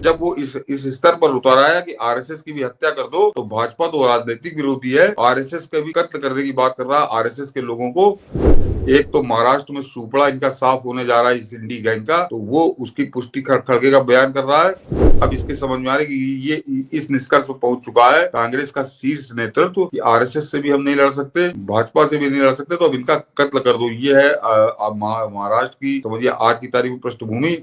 जब वो इस स्तर पर उतर आया कि आरएसएस की भी हत्या कर दो, तो भाजपा तो राजनीतिक विरोधी है, आरएसएस का भी कत्ल करने की बात कर रहा है। आरएसएस के लोगों को एक तो महाराष्ट्र में सुपड़ा इनका साफ होने जा रहा है इस इंडी गैंग का, तो वो उसकी पुष्टि खड़गे का बयान कर रहा है। अब इसके समझ में आ रहा है कि ये इस निष्कर्ष पर पहुंच चुका है कांग्रेस का शीर्ष नेतृत्व कि आरएसएस से भी हम नहीं लड़ सकते, भाजपा से भी नहीं लड़ सकते, तो अब इनका कत्ल कर दो। ये है महाराष्ट्र की समझिए आज की तारीख में पृष्ठभूमि।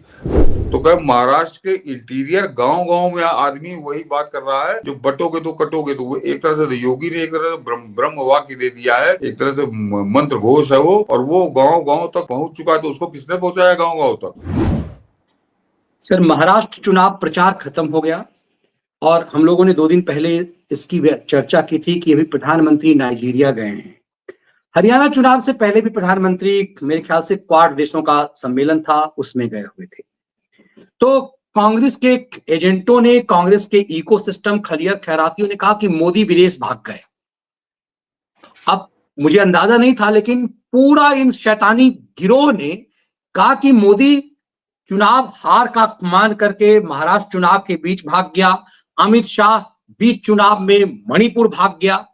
तो क्या महाराष्ट्र के इंटीरियर गांव गांव में आदमी वही बात कर रहा है, जो बटोगे तो कटोगे। तो वो एक तरह से योगी ने एक तरह से ब्रह्म वाक्य दे दिया है, एक तरह से मंत्र घोष है वो, और वो गांव गांव तक पहुंच चुका है। तो उसको किसने पहुंचाया गांव गांव तक? सर, महाराष्ट्र चुनाव प्रचार खत्म हो गया और हम लोगों ने 2 दिन पहले इसकी चर्चा की थी कि अभी प्रधानमंत्री नाइजीरिया गए हैं। हरियाणा चुनाव से पहले भी प्रधानमंत्री मेरे ख्याल से क्वाड देशों का सम्मेलन था, उसमें गए हुए थे। तो कांग्रेस के एजेंटों ने, कांग्रेस के इकोसिस्टम खलिया खैरातियों ने कहा कि मोदी विदेश भाग गए। अब मुझे अंदाजा नहीं था, लेकिन पूरा इन शैतानी गिरोह ने कहा कि मोदी चुनाव हार का मान करके महाराष्ट्र चुनाव के बीच भाग गया, अमित शाह बीच चुनाव में मणिपुर भाग गया।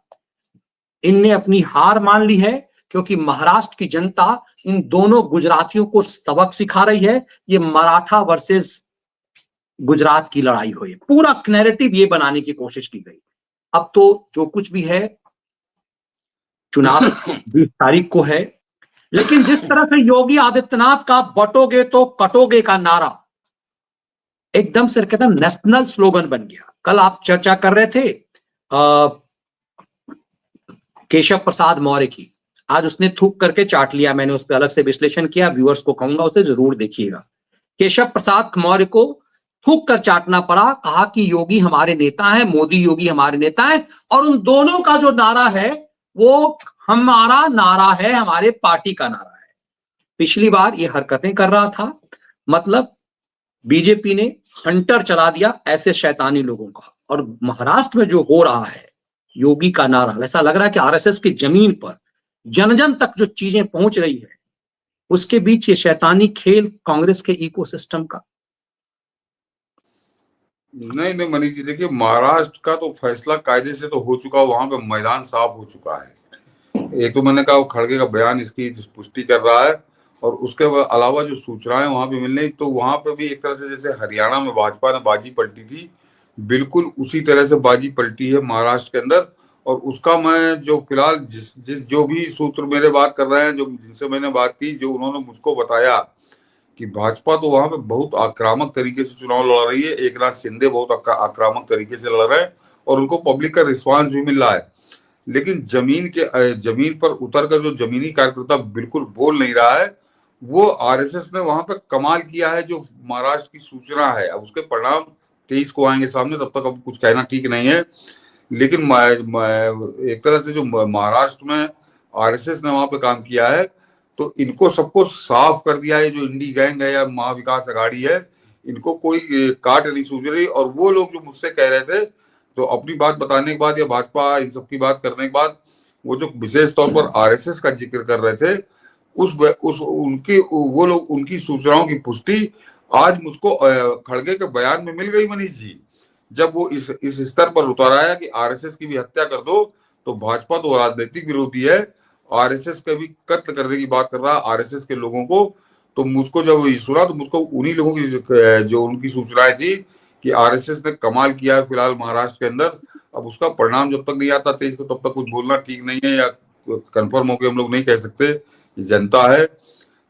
इनने अपनी हार मान ली है क्योंकि महाराष्ट्र की जनता इन दोनों गुजरातियों को सबक सिखा रही है। ये मराठा वर्सेस गुजरात की लड़ाई हुई, पूरा नैरेटिव ये बनाने की कोशिश की गई। अब तो जो कुछ भी है, चुनाव 20 तारीख को है, लेकिन जिस तरह से योगी आदित्यनाथ का बटोगे तो कटोगे का नारा एकदम से कहते हैं नेशनल स्लोगन बन गया। कल आप चर्चा कर रहे थे केशव प्रसाद मौर्य की, आज उसने थूक करके चाट लिया। मैंने उस पर अलग से विश्लेषण किया, व्यूअर्स को कहूंगा उसे जरूर देखिएगा। केशव प्रसाद मौर्य को थूक कर चाटना पड़ा, कहा कि योगी हमारे नेता हैं, मोदी योगी हमारे नेता हैं, और उन दोनों का जो नारा है वो हमारा नारा है, हमारे पार्टी का नारा है। पिछली बार ये हरकतें कर रहा था, मतलब बीजेपी ने हंटर चला दिया ऐसे शैतानी लोगों का। और महाराष्ट्र में जो हो रहा है योगी का नारा, ऐसा लग रहा है कि आरएसएस की जमीन पर जन जन तक जो चीजें पहुंच रही है, उसके बीच ये शैतानी खेल कांग्रेस के इकोसिस्टम का। नहीं मनीष जी, देखिए महाराष्ट्र का तो फैसला कायदे से तो हो चुका, वहां पे मैदान साफ हो चुका है। एक तो मैंने कहा खड़गे का बयान इसकी पुष्टि कर रहा है, और उसके अलावा जो सूचनाएं वहां पे मिल रही, तो वहां पे भी एक तरह से जैसे हरियाणा में भाजपा ने बाजी पलटी थी, बिल्कुल उसी तरह से बाजी पलटी है महाराष्ट्र के अंदर। और उसका मैं जो फिलहाल जो भी सूत्र मेरे बात कर रहे हैं, जो जिनसे मैंने बात की, जो उन्होंने मुझको बताया कि भाजपा तो वहां पे बहुत आक्रामक तरीके से चुनाव लड़ रही है, एकनाथ शिंदे बहुत आक्रामक तरीके से लड़ रहे हैं, और उनको पब्लिक का रिस्पांस भी मिल रहा है। लेकिन जमीन पर उतर कर जो जमीनी कार्यकर्ता बिल्कुल बोल नहीं रहा है, वो आरएसएस ने वहां पे कमाल किया है। जो महाराष्ट्र की सूचना है, अब उसके परिणाम 23 को आएंगे सामने, तब तक अब कुछ कहना ठीक नहीं है। लेकिन एक तरह से जो महाराष्ट्र में आरएसएस ने वहां पे काम किया है, तो इनको सबको साफ कर दिया है। जो इंडी गैंग है या महाविकास अघाड़ी है, इनको कोई काट नहीं सूझ रही। और वो लोग जो मुझसे कह रहे थे, तो अपनी बात बताने के बाद या भाजपा इन सबकी बात करने के बाद, वो जो विशेष तौर पर आरएसएस का जिक्र कर रहे थे, वो लोग उनकी सूचनाओं की पुष्टि आज मुझको खड़गे के बयान में मिल गई मनीष जी। जब वो इस स्तर पर उतर आया कि आरएसएस की भी हत्या कर दो, तो भाजपा तो राजनीतिक विरोधी है, आरएसएस का भी कत्ल करने की बात कर रहा है आरएसएस के लोगों को। तो मुझको जब ये सुना, तो मुझको उन्हीं लोगों की जो उनकी सूचनाएं थी कि आरएसएस ने कमाल किया है फिलहाल महाराष्ट्र के अंदर। अब उसका परिणाम जब तक नहीं आता 23 को, तब तक कुछ बोलना ठीक नहीं है, या कंफर्म होकर हम लोग नहीं कह सकते, जनता है।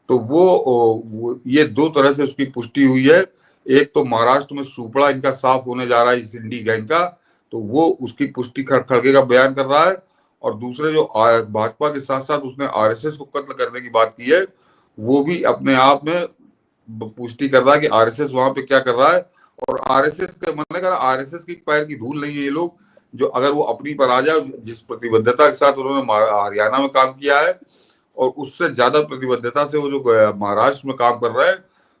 तो वो ये 2 तरह से उसकी पुष्टि हुई है। एक तो महाराष्ट्र में सुपड़ा इनका साफ होने जा रहा है इस इंडी गैंग का, तो वो उसकी पुष्टि खड़गे का बयान कर रहा है। और दूसरे जो भाजपा के साथ साथ उसने आरएसएस को कत्ल करने की बात की है, वो भी अपने आप में पुष्टि कर रहा है कि आरएसएस वहां पे क्या कर रहा है। और आरएसएस का मैंने कहा, आरएसएस की पैर की धूल नहीं है ये लोग, जो अगर वो अपनी पर आ जाए, जिस प्रतिबद्धता के साथ उन्होंने हरियाणा में काम किया है, और उससे ज्यादा प्रतिबद्धता से वो जो महाराष्ट्र में काम कर रहे हैं,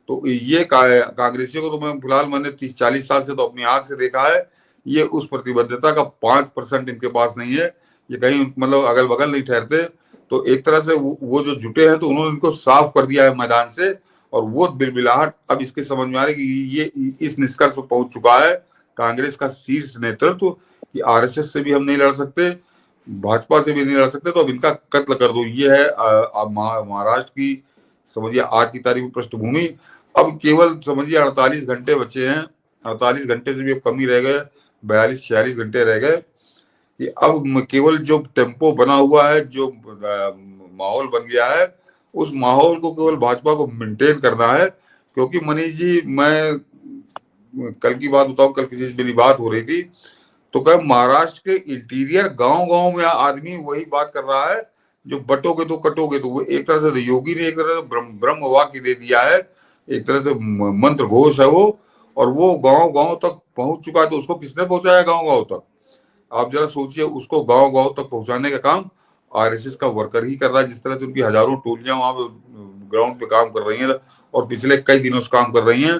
तो ये कांग्रेसियों को तो मैं फिलहाल मैंने 30-40 साल से तो अपनी आंख से देखा है, ये उस प्रतिबद्धता का 5% इनके पास नहीं है। ये कहीं मतलब अगल बगल नहीं ठहरते। तो एक तरह से वो जो जुटे हैं, तो उन्होंने इनको साफ कर दिया है मैदान से, और वो बिलबिलाहट अब इसके समझ में आ रही है कि ये इस निष्कर्ष पर पहुंच चुका है कांग्रेस का शीर्ष नेतृत्व कि आरएसएस से भी हम नहीं लड़ सकते, भाजपा से भी नहीं लड़ सकते, तो अब इनका कत्ल कर दो। ये है महाराष्ट्र की समझिए आज की तारीख में पृष्ठभूमि। अब केवल समझिए 48 घंटे बचे हैं, 48 घंटे से भी अब कम ही रह गए, 42-46 घंटे रह गए कि अब केवल जो टेम्पो बना हुआ है, जो माहौल बन गया है, उस माहौल को केवल भाजपा को मेंटेन करना है। क्योंकि मनीष जी, मैं कल की बात बताऊं, कल किसी से मेरी बात हो रही थी तो कह महाराष्ट्र के इंटीरियर गांव-गांव में आदमी वही बात कर रहा है जो बटोगे तो कटोगे तो। वो एक तरह से योगी ने एक तरह से ब्रह्म वाक्य दे दिया है, एक तरह से मंत्र घोष है वो, और वो गांव-गांव तक पहुंच चुका है। तो उसको किसने पहुंचाया गांव-गांव तक? आप जरा सोचिए, उसको गांव-गांव तक पहुंचाने का काम आरएसएस का वर्कर ही कर रहा है। जिस तरह से उनकी हजारों टोलियां वहां पे ग्राउंड पे काम कर रही हैं और पिछले कई दिनों से काम कर रही हैं,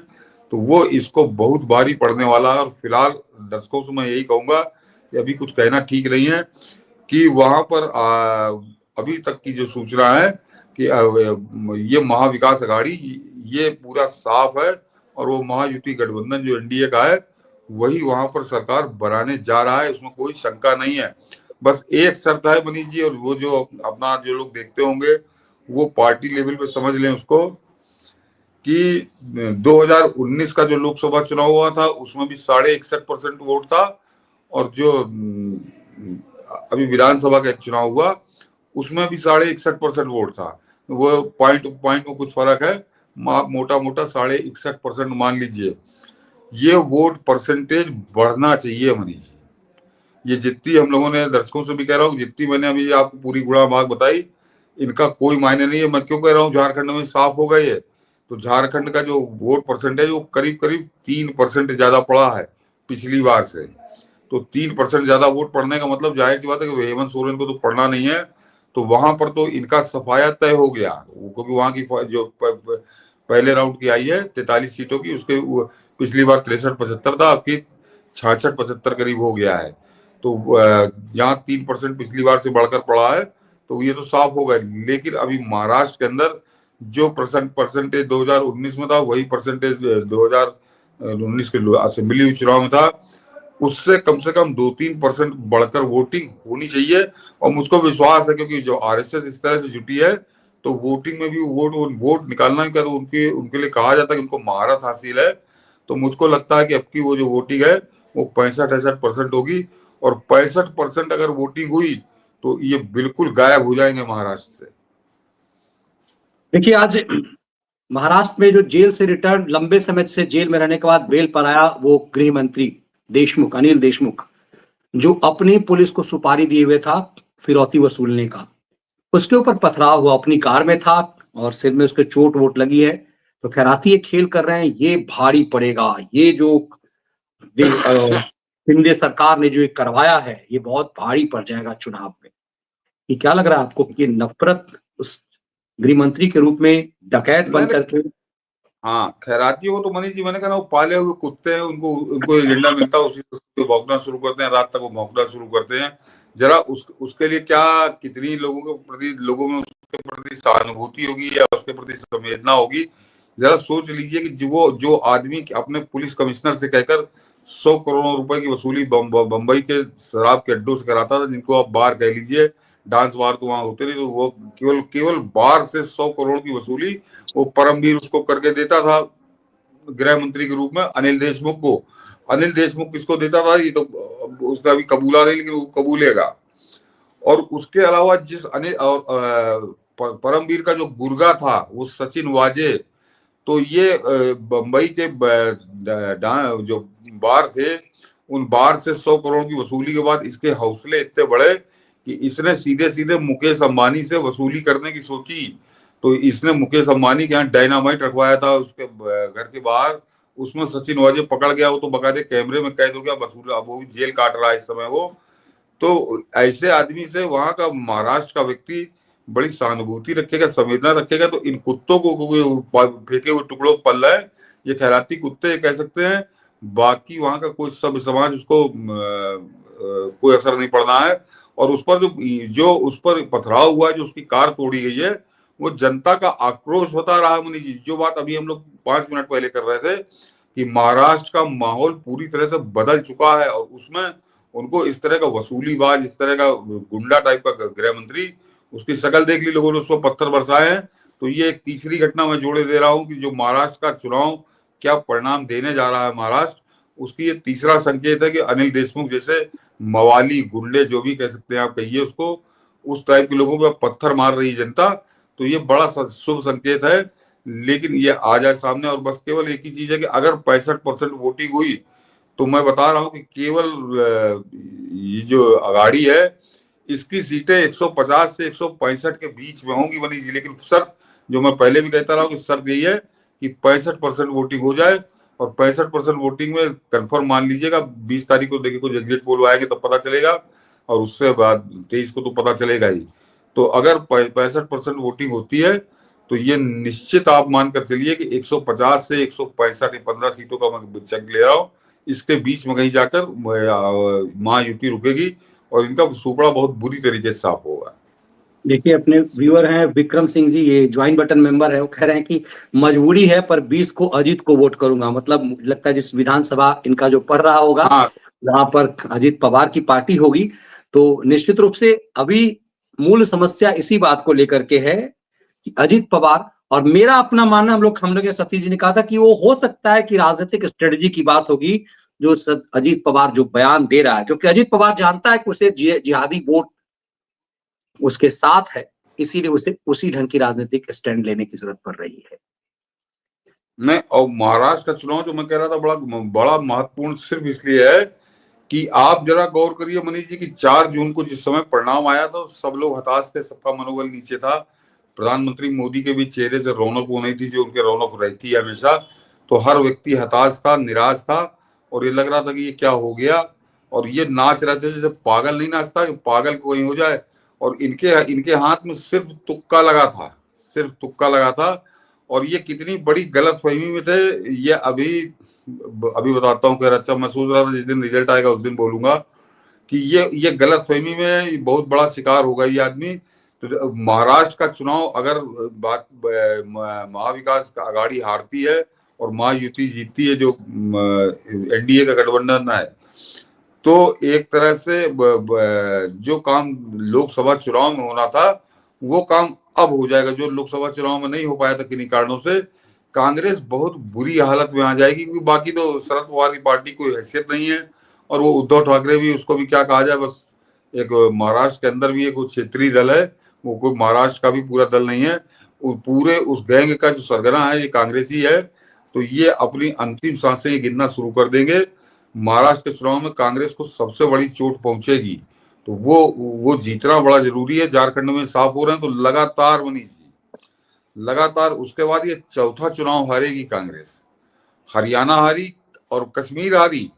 तो वो इसको बहुत भारी पड़ने वाला है। और फिलहाल दर्शकों से मैं यही कहूंगा कि अभी कुछ कहना ठीक नहीं है कि वहां पर अभी तक की जो सूचना है कि ये महाविकास अघाड़ी ये पूरा साफ है और वो महायुति गठबंधन जो एनडीए का है वही वहां पर सरकार बनाने जा रहा है, उसमें कोई शंका नहीं है। बस एक शर्त है मनीष जी, और वो जो अपना जो लोग देखते होंगे वो पार्टी लेवल पे समझ लें उसको, कि 2019 का जो लोकसभा चुनाव हुआ था उसमें भी 61.5% वोट था, और जो अभी विधानसभा का चुनाव हुआ उसमें भी 61.5% वोट था। वो पॉइंट पॉइंट में कुछ फर्क है, मोटा मोटा 61.5% मान लीजिए। ये वोट परसेंटेज बढ़ना चाहिए मनीष जी। ये जितनी हम लोगों ने, दर्शकों से भी कह रहा हूँ, जितनी मैंने अभी आपको पूरी गुणा भाग बताई, इनका कोई मायने नहीं है। मैं क्यों कह रहा हूँ झारखंड में साफ हो गई है? तो झारखंड का जो वोट परसेंटेज वो करीब करीब 3% ज्यादा पड़ा है पिछली बार से। तो 3% ज्यादा वोट पड़ने का मतलब जाहिर सी बात है कि हेमंत सोरेन को तो पड़ना नहीं है, तो वहां पर तो इनका सफाया तय हो गया। क्योंकि वहां की जो पहले राउंड की आई है 43 सीटों की, उसके पिछली बार 63-75 था, आपकी 66-75 करीब हो गया है। तो जहाँ 3% पिछली बार से बढ़कर पड़ा है तो ये तो साफ हो गया। लेकिन अभी महाराष्ट्र के अंदर जो परसेंटेज 2019 में था वही परसेंटेज 2019 के असेंबली चुनाव में था, उससे कम से कम 2-3% बढ़कर वोटिंग होनी चाहिए। और मुझको विश्वास है क्योंकि जो आरएसएस इस तरह से जुटी है तो वोटिंग में भी वोट निकालना ही कर, उनके लिए कहा जाता है कि उनको महारत हासिल है। तो मुझको लगता है कि अब की वो जो वोटिंग है वो 65-68% होगी, और 65% अगर वोटिंग हुई तो ये बिल्कुल गायब हो जाएंगे महाराष्ट्र से। देखिए, आज महाराष्ट्र में जो जेल से रिटर्न, लंबे समय से जेल में रहने के बाद बेल पर आया वो गृह मंत्री देशमुख, अनिल देशमुख, जो अपनी पुलिस को सुपारी दिए हुए था फिरौती वसूलने का, उसके ऊपर पथराव हुआ, अपनी कार में था और सिर में उसके चोट वोट लगी है। तो खैराती ये खेल कर रहे हैं, ये भारी पड़ेगा। ये जो शिंदे सरकार ने जो करवाया है ये बहुत भारी पड़ जाएगा चुनाव में। ये क्या लग रहा है आपको कि नफरत उस गृह मंत्री के रूप में डकैत बन करके? हाँ, खैरातियों को तो मनीष जी मैंने कहा वो पाले हुए कुत्ते हैं, उनको एजेंडा मिलता है, उसी से भौंकना शुरू करते हैं, रात तक वो भौंकना शुरू करते हैं। जरा उसके लिए क्या कितनी लोगों में उसके प्रति सहानुभूति होगी या उसके प्रति संवेदना होगी, जरा सोच लीजिए कि जो आदमी अपने पुलिस कमिश्नर से कहकर 100 करोड़ रुपए की वसूली बंबई के शराब के अड्डों से कराता था, जिनको आप बार कह लीजिए, डांस बार तो वहां होते नहीं, तो वो केवल बार से 100 करोड़ की वसूली वो परमवीर उसको करके देता था गृह मंत्री के रूप में, अनिल देशमुख को। अनिल देशमुख किसको देता था ये तो उसने अभी कबूला नहीं, लेकिन वो कबूलेगा। और उसके अलावा जिस अनिल और परमवीर का जो गुर्गा था वो सचिन वाजे, तो ये बंबई के जो बार थे, उन बार से 100 करोड़ की वसूली के बाद इसके हौसले इतने बड़े कि इसने सीधे सीधे मुकेश अंबानी से वसूली करने की सोची। तो इसने मुकेश अंबानी के यहाँ डायनामाइट रखवाया था उसके घर के बाहर, उसमें सचिन वाजे पकड़ गया, वो तो बकायदे कैमरे में कैद हो गया, वसूल, अब वो भी जेल काट रहा है इस समय वो। तो ऐसे आदमी से वहां का महाराष्ट्र का व्यक्ति बड़ी सहानुभूति रखेगा, संवेदना रखेगा। तो इन कुत्तों को फेंके हुए टुकड़ों पल रहे हैं, ये खैराती कुत्ते कह सकते हैं। बाकी वहां का कोई सब समाज उसको कोई असर नहीं पड़ना है। और उस पर जो उस पर पथराव हुआ है, जो उसकी कार तोड़ी गई है, वो जनता का आक्रोश बता रहा है मनीष जी। जो बात अभी हम लोग 5 मिनट पहले कर रहे थे कि महाराष्ट्र का माहौल पूरी तरह से बदल चुका है, और उसमें उनको इस तरह का वसूलीबाज, इस तरह का गुंडा टाइप का गृह मंत्री, उसकी शक्ल देख ली लोगों ने, उस पर पत्थर बरसाए हैं। तो ये एक तीसरी घटना मैं जोड़े दे रहा हूं कि जो महाराष्ट्र का चुनाव क्या परिणाम देने जा रहा है महाराष्ट्र, उसकी ये तीसरा संकेत है कि अनिल देशमुख जैसे मवाली गुंडे, जो भी कह सकते हैं आप कहिए उसको, उस टाइप के लोगों पर पत्थर मार रही जनता। तो ये बड़ा शुभ संकेत है, लेकिन ये आ जाए सामने। और बस केवल एक ही चीज है कि अगर 65% वोटिंग हुई तो मैं बता रहा हूं कि केवल ये जो अगाड़ी है इसकी सीटें 150 से 165 के बीच में होंगी बनी जी। लेकिन शर्त, जो मैं पहले भी कहता रहा हूं कि शर्त यही है कि 65% वोटिंग हो जाए, और 65% वोटिंग में कंफर्म मान लीजिएगा 20 तारीख को देखिए कुछ एग्जिट पोल आएंगे तब पता चलेगा, और उससे बाद 23 को तो पता चलेगा ही। तो अगर 65% वोटिंग होती है तो ये निश्चित आप मानकर चलिए कि 150 से 165 15 सीटों का मैं चेक ले रहा हूँ, इसके बीच में कहीं जाकर महायुति रुकेगी, और इनका सुपड़ा बहुत बुरी तरीके से साफ होगा। देखिए, अपने व्यूअर हैं विक्रम सिंह जी, ये ज्वाइन बटन मेंबर है, वो कह रहे हैं कि मजबूरी है पर 20 को अजीत को वोट करूंगा। मतलब लगता है जिस विधानसभा इनका जो पढ़ रहा होगा, हाँ, वहां पर अजीत पवार की पार्टी होगी। तो निश्चित रूप से अभी मूल समस्या इसी बात को लेकर के है कि अजीत पवार, और मेरा अपना मानना, हम लोग सतीश जी ने कहा था कि वो हो सकता है कि राजनीतिक स्ट्रेटजी की बात होगी जो अजीत पवार जो बयान दे रहा है, क्योंकि अजीत पवार जानता है कि उसे जिहादी वोट उसके साथ है, इसीलिए उसे उसी ढंग की राजनीतिक स्टैंड लेने की जरूरत पड़ रही है। नहीं, और महाराष्ट्र का चुनाव जो मैं कह रहा था बड़ा बड़ा महत्वपूर्ण सिर्फ इसलिए है कि आप जरा गौर करिए मनीष जी कि 4 जून को जिस समय परिणाम आया था सब लोग हताश थे, सबका मनोबल नीचे था। प्रधानमंत्री मोदी के भी चेहरे से रौनक वो नहीं थी जो उनके रौनक रहती है हमेशा। तो हर व्यक्ति हताश था, निराश था, और ये लग रहा था कि ये क्या हो गया, और ये नाच रहे थे जैसे पागल नहीं नाचता कि पागल कोई हो जाए। और इनके इनके हाथ में सिर्फ तुक्का लगा था, सिर्फ तुक्का लगा था। और ये कितनी बड़ी गलतफहमी में थे, ये अभी बताता हूँ। कह अच्छा, मैं सोच रहा था जिस दिन रिजल्ट आएगा उस दिन बोलूंगा कि ये गलतफहमी में बहुत बड़ा शिकार होगा ये आदमी। तो महाराष्ट्र का चुनाव अगर बात महाविकास आघाड़ी हारती है और महायुति जीतती है, जो एनडीए का गठबंधन है, तो एक तरह से जो काम लोकसभा चुनाव में होना था वो काम अब हो जाएगा, जो लोकसभा चुनाव में नहीं हो पाया था किन्हीं कारणों से। कांग्रेस बहुत बुरी हालत में आ जाएगी, क्योंकि बाकी तो शरद पवार की पार्टी कोई हैसियत नहीं है, और वो उद्धव ठाकरे भी, उसको भी क्या कहा जाए, बस एक महाराष्ट्र के अंदर भी एक क्षेत्रीय दल है, वो कोई महाराष्ट्र का भी पूरा दल नहीं है। पूरे उस गैंग का जो सरगना है ये कांग्रेसी है। तो ये अपनी अंतिम सांसें गिनना शुरू कर देंगे। महाराष्ट्र के चुनाव में कांग्रेस को सबसे बड़ी चोट पहुंचेगी, तो वो जीतना बड़ा जरूरी है। झारखंड में साफ हो रहे हैं, तो लगातार मनीष जी, लगातार उसके बाद ये चौथा चुनाव हारेगी कांग्रेस। हरियाणा हारी और कश्मीर हारी।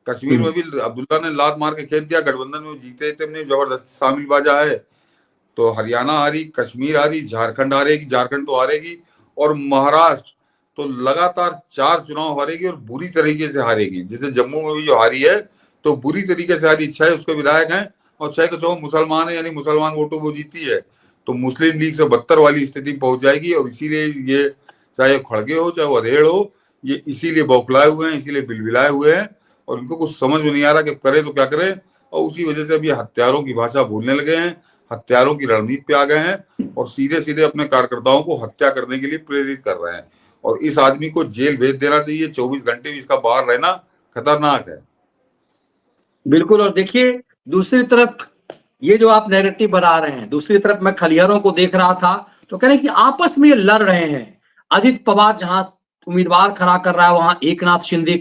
कश्मीर में भी अब्दुल्ला ने लात मार के खेल दिया, गठबंधन में जीते थे, जबरदस्ती शामिल बाजा है। तो हरियाणा हारी, कश्मीर हारी, झारखंड हारेगी, झारखंड तो हारेगी, और महाराष्ट्र तो लगातार 4 चुनाव हारेगी, और बुरी तरीके से हारेगी। जैसे जम्मू में भी जो हारी है तो बुरी तरीके से हारी, 6 उसके विधायक हैं और 6 के 6 मुसलमान है, यानी मुसलमान वोटों वो जीती है। तो मुस्लिम लीग से बदतर वाली स्थिति पहुंच जाएगी, और इसीलिए ये चाहे खड़गे हो चाहे अधेड़ हो, ये इसीलिए बौखलाए हुए हैं, इसीलिए बिलबिलाए हुए हैं, और इनको कुछ समझ में नहीं आ रहा कि करें तो क्या करें। और उसी वजह से अभी हत्यारों की भाषा बोलने लगे हैं, हत्यारों की रणनीति पे आ गए हैं, और सीधे सीधे अपने कार्यकर्ताओं को हत्या करने के लिए प्रेरित कर रहे हैं। और इस आदमी को जेल भेज देना चाहिए, 24 घंटे भी इसका बाहर रहना खतरनाक है। बिल्कुल। और देखिए, दूसरी तरफ ये जो आप नैरेटिव बना रहे हैं, दूसरी तरफ मैं खलिहरों को देख रहा था तो कह रहे हैं कि आपस में ये लड़ रहे हैं। अजित पवार जहां उम्मीदवार खड़ा कर रहा है वहां एकनाथ शिंदे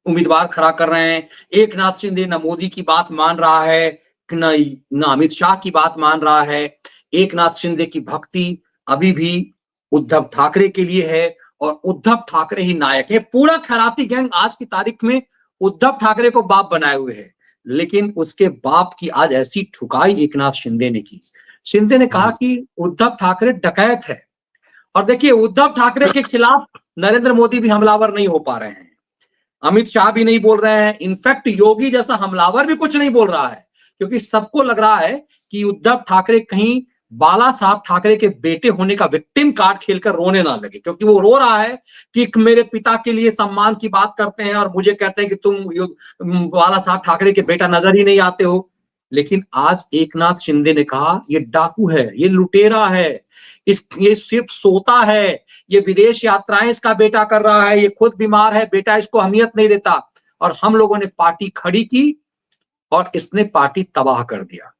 उम्मीदवार खड़ा कर रहे हैं। एकनाथ शिंदे न मोदी की बात मान रहा है, न अमित शाह की बात मान रहा है। एकनाथ शिंदे की भक्ति अभी भी उद्धव ठाकरे के लिए है, और उद्धव ठाकरे ही नायक है। पूरा खैराती गैंग आज की तारीख में उद्धव ठाकरे को बाप बनाए हुए है, लेकिन उसके बाप की आज ऐसी ठुकाई एकनाथ शिंदे ने की। शिंदे ने कहा कि उद्धव ठाकरे डकैत है, और देखिए उद्धव ठाकरे के खिलाफ नरेंद्र मोदी भी हमलावर नहीं हो पा रहे हैं, अमित शाह भी नहीं बोल रहे हैं, इनफैक्ट योगी जैसा हमलावर भी कुछ नहीं बोल रहा है, क्योंकि सबको लग रहा है कि उद्धव ठाकरे कहीं बाला साहब ठाकरे के बेटे होने का विक्टिम कार्ड खेलकर रोने ना लगे, क्योंकि वो रो रहा है कि मेरे पिता के लिए सम्मान की बात करते हैं और मुझे कहते हैं कि तुम बाला साहब ठाकरे के बेटा नजर ही नहीं आते हो। लेकिन आज एकनाथ शिंदे ने कहा ये डाकू है, ये लुटेरा है, ये सिर्फ सोता है, ये विदेश यात्राएं इसका बेटा कर रहा है, ये खुद बीमार है, बेटा इसको अहमियत नहीं देता। और हम लोगों ने पार्टी खड़ी की और इसने पार्टी तबाह कर दिया।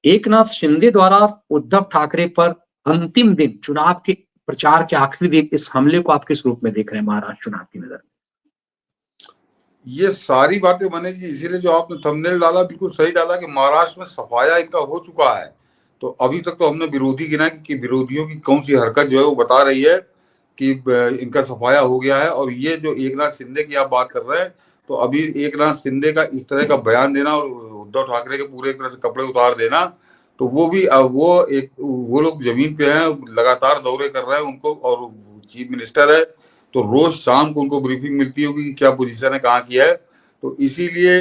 एकनाथ शिंदे द्वारा उद्धव ठाकरे पर अंतिम दिन, चुनाव के प्रचार के आखिरी दिन, इस हमले को आप किस रूप में देख रहे हैं महाराष्ट्र चुनाव की नजर? ये सारी बातें मनीष जी, इसीलिए जो आपने थंबनेल डाला बिल्कुल सही डाला कि महाराष्ट्र में सफाया इनका हो चुका है। तो अभी तक तो हमने विरोधी गिना कि विरोधियों की कौन सी हरकत जो है वो बता रही है कि इनका सफाया हो गया है। और ये जो एकनाथ शिंदे की आप बात कर रहे हैं, तो अभी एकनाथ शिंदे का इस तरह का बयान देना और उद्धव ठाकरे के पूरे तरह से कपड़े उतार देना, तो वो भी वो लोग जमीन पे हैं, लगातार दौरे कर रहे हैं उनको, और चीफ मिनिस्टर है तो रोज शाम को उनको ब्रीफिंग मिलती होगी कि क्या पोजीशन है, कहाँ किया है। तो इसीलिए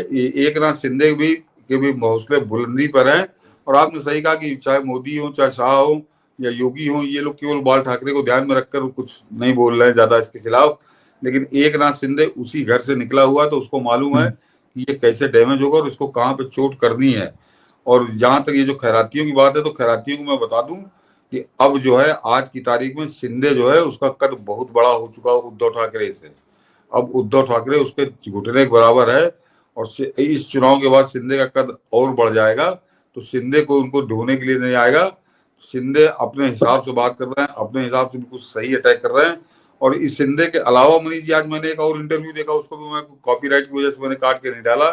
एकनाथ शिंदे के भी हौसले बुलंदी पर हैं। और आपने सही कहा कि चाहे मोदी हो, चाहे शाह हो या योगी हो, ये लोग केवल बाल ठाकरे को ध्यान में रखकर कुछ नहीं बोल रहे हैं ज्यादा इसके खिलाफ। लेकिन एकनाथ शिंदे उसी घर से निकला हुआ, तो उसको मालूम है कि ये कैसे डैमेज होगा और इसको कहाँ पे चोट करनी है। और जहां तक ये जो खैरातियों की बात है, तो खैरातियों को मैं बता दूं कि अब जो है आज की तारीख में शिंदे जो है उसका कद बहुत बड़ा हो चुका है उद्धव ठाकरे से। अब उद्धव ठाकरे उसके घुटने के बराबर है, और इस चुनाव के बाद शिंदे का कद और बढ़ जाएगा। तो शिंदे को उनको ढोने के लिए नहीं आएगा। शिंदे अपने हिसाब से बात कर रहे हैं, अपने हिसाब से बिल्कुल सही अटैक कर रहे हैं। और इस शिंदे के अलावा मनीष जी, आज मैंने एक और इंटरव्यू देखा, उसको भी मैं कॉपीराइट की वजह से मैंने काट के नहीं डाला,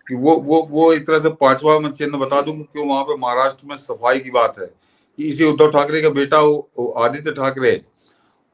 कि वो एक तरह से पांचवा मैं चिन्ह बता दूं क्यों वहां पे महाराष्ट्र में सफाई की बात है, कि इसी उद्धव ठाकरे का बेटा आदित्य ठाकरे,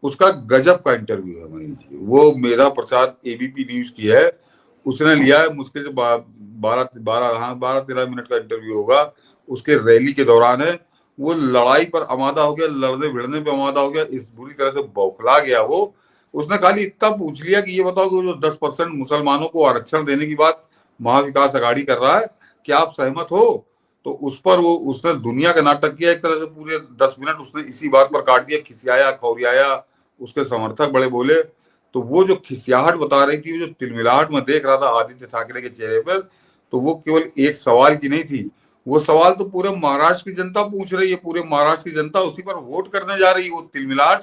उसका गजब का इंटरव्यू है मनीष जी। वो मेधा प्रसाद एबीपी न्यूज की है, उसने लिया है, मुश्किल से 12-13 मिनट का इंटरव्यू होगा। उसके रैली के दौरान है, वो लड़ाई पर आमादा हो गया, लड़ने भिड़ने पे आमादा हो गया, इस बुरी तरह से बौखला गया वो। उसने खाली इतना पूछ लिया कि ये बताओ कि जो 10% मुसलमानों को आरक्षण देने की बात महाविकास अघाड़ी कर रहा है, क्या आप सहमत हो? तो उस पर उसने दुनिया का नाटक किया एक तरह से, पूरे 10 मिनट उसने इसी बात पर काट दिया, खिसियाया, खौरियाया, उसके समर्थक बड़े बोले। तो वो जो खिसियाहट बता रही थी, जो तिलमिलाहट में देख रहा था आदित्य ठाकरे के चेहरे पर, तो वो केवल एक सवाल की नहीं थी, वो सवाल तो पूरे महाराष्ट्र की जनता पूछ रही है, पूरे महाराष्ट्र की जनता उसी पर वोट करने जा रही है। वो तिलमिलाहट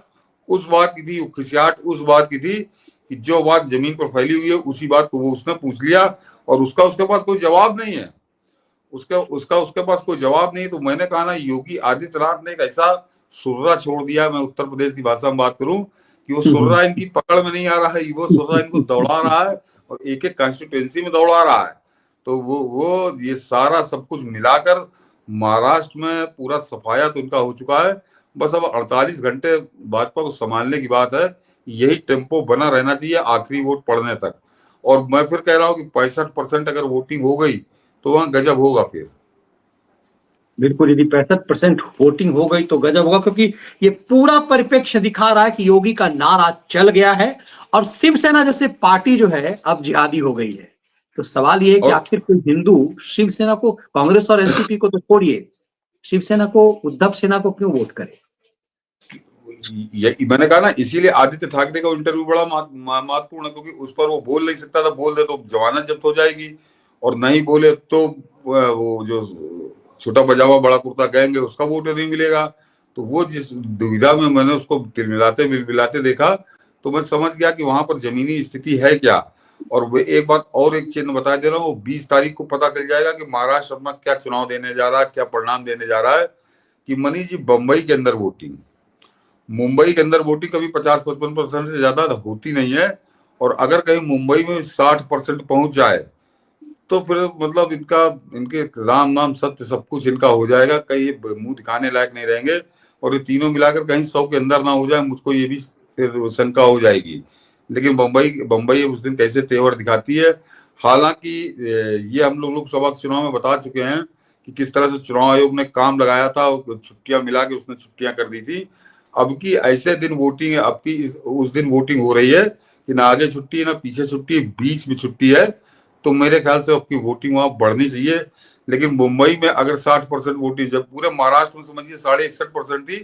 उस बात की थी, वो खिसियाहट उस बात की थी कि जो बात जमीन पर फैली हुई है उसी बात को वो उसने पूछ लिया, और उसके पास कोई जवाब नहीं है। उसके पास कोई जवाब नहीं। तो मैंने कहा ना, योगी आदित्यनाथ ने एक ऐसा सुर्रा छोड़ दिया, मैं उत्तर प्रदेश की भाषा में बात करूं, कि वो सुर्रा इनकी पकड़ में नहीं आ रहा है, वो सुर्रा इनको दौड़ा रहा है और एक एक कॉन्स्टिट्यूएंसी में दौड़ा रहा है। तो वो ये सारा सब कुछ मिलाकर महाराष्ट्र में पूरा सफाया तो इनका हो चुका है। बस अब 48 घंटे भाजपा को संभालने की बात है। यही टेम्पो बना रहना चाहिए आखिरी वोट पड़ने तक। और मैं फिर कह रहा हूँ कि 65% अगर वोटिंग हो गई तो वहां गजब होगा फिर। बिल्कुल, यदि 65% वोटिंग हो गई तो गजब होगा, क्योंकि ये पूरा परिप्रेक्ष्य दिखा रहा है कि योगी का नारा चल गया है और शिवसेना जैसे पार्टी जो है अब जिहादी हो गई है। तो सवाल ये है कि और आखिर कोई हिंदू शिवसेना को, कांग्रेस और एनसीपी को तो छोड़िए, शिवसेना को, उद्धव सेना को क्यों वोट करे? मैंने कहा ना, इसीलिए आदित्य ठाकरे का इंटरव्यू बड़ा महत्वपूर्ण है, क्योंकि उस पर वो बोल नहीं सकता था, बोल दे तो जमानत जब्त हो जाएगी, और नहीं बोले तो वो जो छोटा पजामा बड़ा कुर्ता गैंग है उसका वोट नहीं मिलेगा। तो वो जिस दुविधा में मैंने उसको तिलमिलाते बिलबिलाते देखा, तो मैं समझ गया कि वहां पर जमीनी स्थिति है क्या। और वो एक बात और, एक चिन्ह बता दे रहा हूँ, 20 तारीख को पता चल जाएगा कि महाराष्ट्र अपना क्या चुनाव देने जा रहा है, क्या परिणाम देने जा रहा है। कि मनीष जी, बंबई के अंदर वोटिंग, मुंबई के अंदर वोटिंग कभी 50-55% से ज्यादा होती नहीं है। और अगर कहीं मुंबई में 60% पहुंच जाए तो फिर मतलब इनके राम नाम सत्य सब कुछ इनका हो जाएगा, कहीं ये मुंह दिखाने लायक नहीं रहेंगे। और ये तीनों मिलाकर कहीं 100 के अंदर ना हो जाए, मुझको ये भी फिर शंका हो जाएगी। लेकिन बंबई उस दिन कैसे तेवर दिखाती है। हालांकि ये हम लोग लोकसभा चुनाव में बता चुके हैं कि किस तरह से चुनाव आयोग ने काम लगाया था, छुट्टियां मिला के उसने छुट्टियां कर दी थी। अब की ऐसे दिन वोटिंग है, अब की उस दिन वोटिंग हो रही है कि ना आगे छुट्टी है ना पीछे छुट्टी है, बीच में छुट्टी है। तो मेरे ख्याल से आपकी वोटिंग वहां बढ़नी चाहिए। लेकिन मुंबई में अगर 60% वोटिंग, जब पूरे महाराष्ट्र में समझिए 61.5% थी,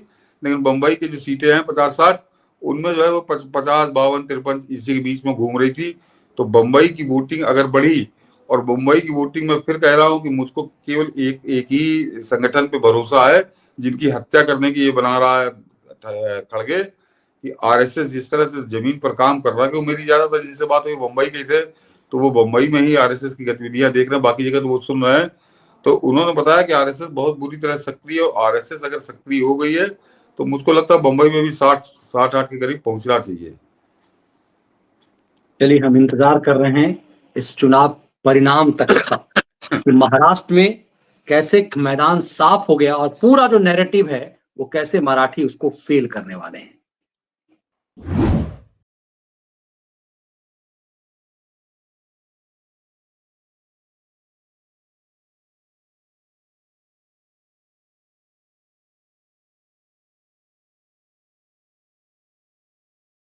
लेकिन मुंबई की जो सीटें हैं 50-60, उनमें जो है वो 50, 52, 53 इसी के बीच में घूम रही थी। तो मुंबई की वोटिंग अगर बढ़ी, और मुंबई की वोटिंग में फिर कह रहा हूं कि मुझको केवल एक ही संगठन पे भरोसा है जिनकी हत्या करने की ये बना रहा है खड़गे, कि आरएसएस जिस तरह से जमीन पर काम कर रहा है, कि वो मेरी ज्यादातर जिनसे बात हुई मुंबई के थे, तो वो मुंबई में ही आरएसएस की गतिविधियां देख रहे हैं, बाकी जगह तो वो सुन रहे हैं। तो उन्होंने बताया कि आरएसएस बहुत बुरी तरह सक्रिय, और आरएसएस अगर सक्रिय हो गई है तो मुझको लगता है मुंबई में भी 60-8 के करीब पहुंचना चाहिए। चलिए, हम इंतजार कर रहे हैं इस चुनाव परिणाम तक का, कि महाराष्ट्र में कैसे मैदान साफ हो गया और पूरा जो नैरेटिव है वो कैसे मराठी उसको फेल करने वाले हैं।